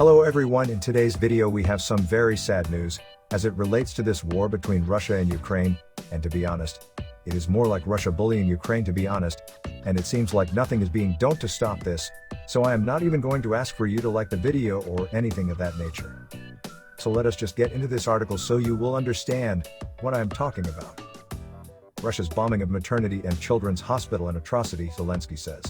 Hello everyone, in today's video we have some very sad news, as it relates to this war between Russia and Ukraine, and to be honest, it is more like Russia bullying Ukraine to be honest, and it seems like nothing is being done to stop this, so I am not even going to ask for you to like the video or anything of that nature. So let us just get into this article so you will understand what I am talking about. Russia's bombing of maternity and children's hospital an atrocity, Zelensky says.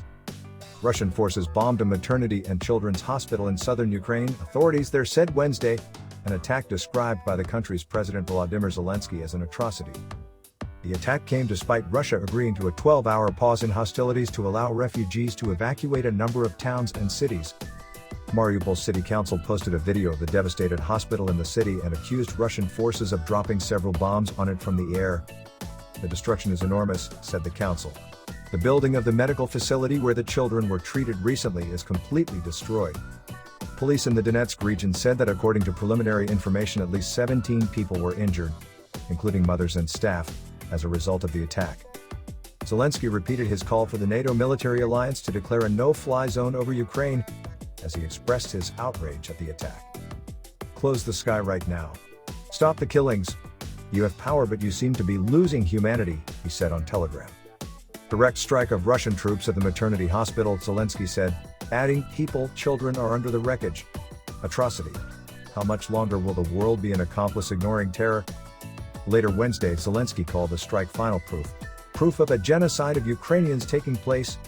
Russian forces bombed a maternity and children's hospital in southern Ukraine, authorities there said Wednesday, an attack described by the country's President Volodymyr Zelensky as an atrocity. The attack came despite Russia agreeing to a 12-hour pause in hostilities to allow refugees to evacuate a number of towns and cities. Mariupol City Council posted a video of the devastated hospital in the city and accused Russian forces of dropping several bombs on it from the air. The destruction is enormous, said the council. The building of the medical facility where the children were treated recently is completely destroyed. Police in the Donetsk region said that according to preliminary information at least 17 people were injured, including mothers and staff, as a result of the attack. Zelensky repeated his call for the NATO military alliance to declare a no-fly zone over Ukraine, as he expressed his outrage at the attack. Close the sky right now. Stop the killings. You have power but you seem to be losing humanity, he said on Telegram. Direct strike of Russian troops at the maternity hospital, Zelensky said, adding, children are under the wreckage. Atrocity. How much longer will the world be an accomplice ignoring terror? Later Wednesday, Zelensky called the strike final proof of a genocide of Ukrainians taking place.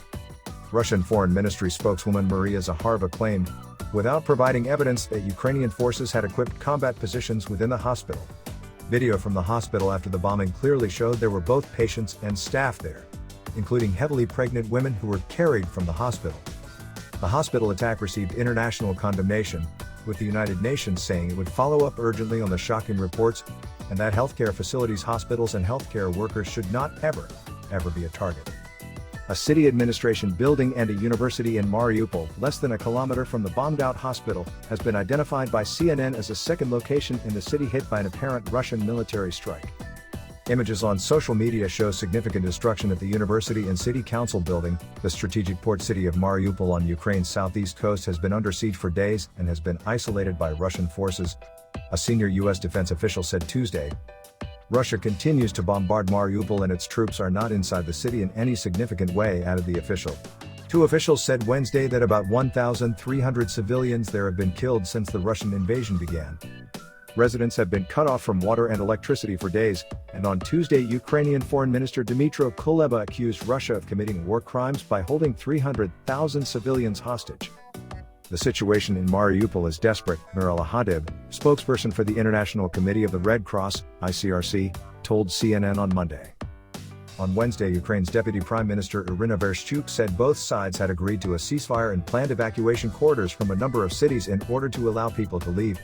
Russian Foreign Ministry spokeswoman Maria Zakharova claimed, without providing evidence, that Ukrainian forces had equipped combat positions within the hospital. Video from the hospital after the bombing clearly showed there were both patients and staff there, including heavily pregnant women who were carried from the hospital. The hospital attack received international condemnation, with the United Nations saying it would follow up urgently on the shocking reports, and that healthcare facilities, hospitals and healthcare workers should not ever be a target. A city administration building and a university in Mariupol, less than a kilometer from the bombed-out hospital, has been identified by CNN as a second location in the city hit by an apparent Russian military strike. Images on social media show significant destruction at the university and city council building. The strategic port city of Mariupol on Ukraine's southeast coast has been under siege for days and has been isolated by Russian forces, a senior U.S. defense official said Tuesday. Russia continues to bombard Mariupol and its troops are not inside the city in any significant way, added the official. Two officials said Wednesday that about 1,300 civilians there have been killed since the Russian invasion began. Residents have been cut off from water and electricity for days, and on Tuesday Ukrainian Foreign Minister Dmytro Kuleba accused Russia of committing war crimes by holding 300,000 civilians hostage. The situation in Mariupol is desperate, Mirela Hadib, spokesperson for the International Committee of the Red Cross, ICRC, told CNN on Monday. On Wednesday, Ukraine's Deputy Prime Minister Irina Vereshchuk said both sides had agreed to a ceasefire and planned evacuation corridors from a number of cities in order to allow people to leave.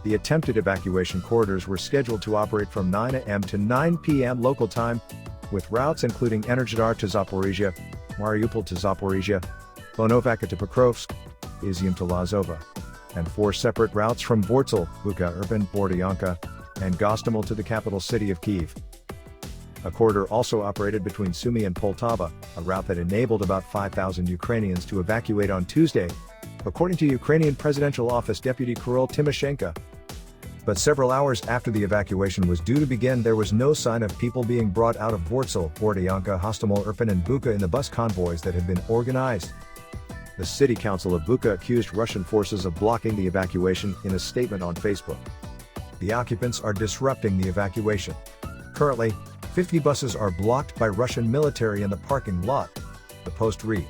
The attempted evacuation corridors were scheduled to operate from 9 a.m. to 9 p.m. local time, with routes including Energodar to Zaporizhia, Mariupol to Zaporizhia, Lonovaka to Pokrovsk, Izium to Lazova, and 4 separate routes from Vortsel, Bucha, Irpin, Bordyanka, and Gostomel to the capital city of Kyiv. A corridor also operated between Sumy and Poltava, a route that enabled about 5,000 Ukrainians to evacuate on Tuesday, according to Ukrainian Presidential Office Deputy Kirill Tymoshenko. But several hours after the evacuation was due to begin, there was no sign of people being brought out of Vortsel, Bordyanka, Hostomel, Irpin and Bucha in the bus convoys that had been organized. The city council of Bucha accused Russian forces of blocking the evacuation in a statement on Facebook. The occupants are disrupting the evacuation. Currently, 50 buses are blocked by Russian military in the parking lot, the post read.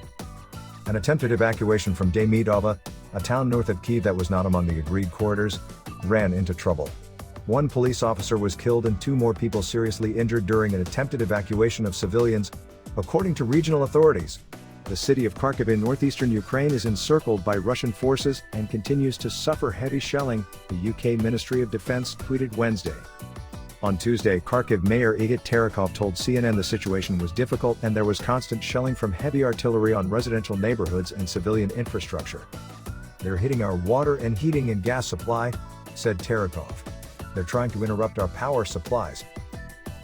An attempted evacuation from Demidova, a town north of Kyiv that was not among the agreed corridors, ran into trouble. 1 police officer was killed and 2 more people seriously injured during an attempted evacuation of civilians, according to regional authorities. The city of Kharkiv in northeastern Ukraine is encircled by Russian forces and continues to suffer heavy shelling, the UK Ministry of Defense tweeted Wednesday. On Tuesday, Kharkiv Mayor Igor Terekhov told CNN the situation was difficult and there was constant shelling from heavy artillery on residential neighborhoods and civilian infrastructure. They're hitting our water and heating and gas supply, said Terekhov. They're trying to interrupt our power supplies.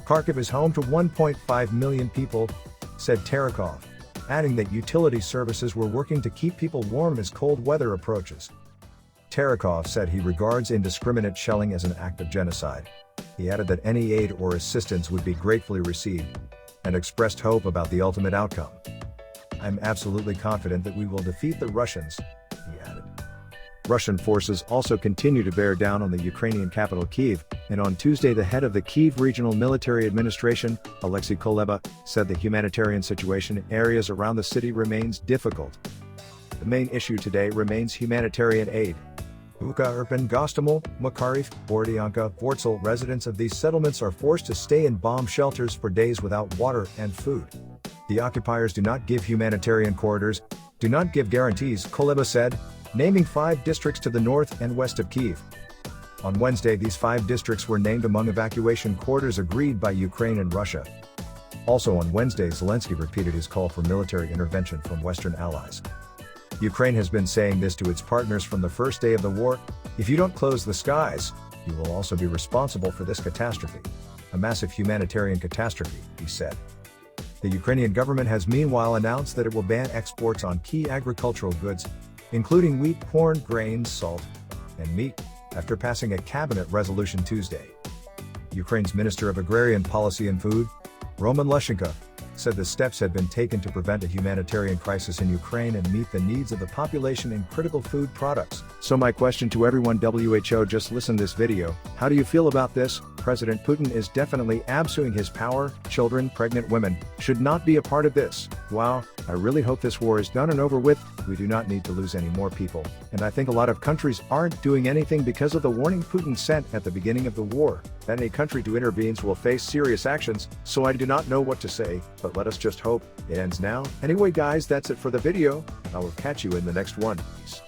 Kharkiv is home to 1.5 million people, said Terekhov, adding that utility services were working to keep people warm as cold weather approaches. Terekov said he regards indiscriminate shelling as an act of genocide. He added that any aid or assistance would be gratefully received, and expressed hope about the ultimate outcome. "I'm absolutely confident that we will defeat the Russians," he added. Russian forces also continue to bear down on the Ukrainian capital Kyiv, and on Tuesday the head of the Kyiv Regional Military Administration, Alexei Kuleba, said the humanitarian situation in areas around the city remains difficult. The main issue today remains humanitarian aid. Buka, Irpin, Gostomel, Makariv, Bordyanka, Vortsel residents of these settlements are forced to stay in bomb shelters for days without water and food. The occupiers do not give humanitarian corridors, do not give guarantees, Kuleba said, naming 5 districts to the north and west of Kyiv. On Wednesday, these 5 districts were named among evacuation corridors agreed by Ukraine and Russia. Also on Wednesday, Zelensky repeated his call for military intervention from Western allies. Ukraine has been saying this to its partners from the first day of the war: "If you don't close the skies, you will also be responsible for this catastrophe. A massive humanitarian catastrophe," he said. The Ukrainian government has meanwhile announced that it will ban exports on key agricultural goods, including wheat, corn, grains, salt, and meat, after passing a cabinet resolution Tuesday. Ukraine's Minister of Agrarian Policy and Food, Roman Leshchenko, said the steps had been taken to prevent a humanitarian crisis in Ukraine and meet the needs of the population in critical food products. So my question to everyone: WHO just listened to this video, how do you feel about this? President Putin is definitely abusing his power. Children, pregnant women, should not be a part of this. Wow, I really hope this war is done and over with. We do not need to lose any more people. And I think a lot of countries aren't doing anything because of the warning Putin sent at the beginning of the war, that any country who intervenes will face serious actions. So I do not know what to say, but let us just hope it ends now. Anyway guys, that's it for the video. I will catch you in the next one. Peace.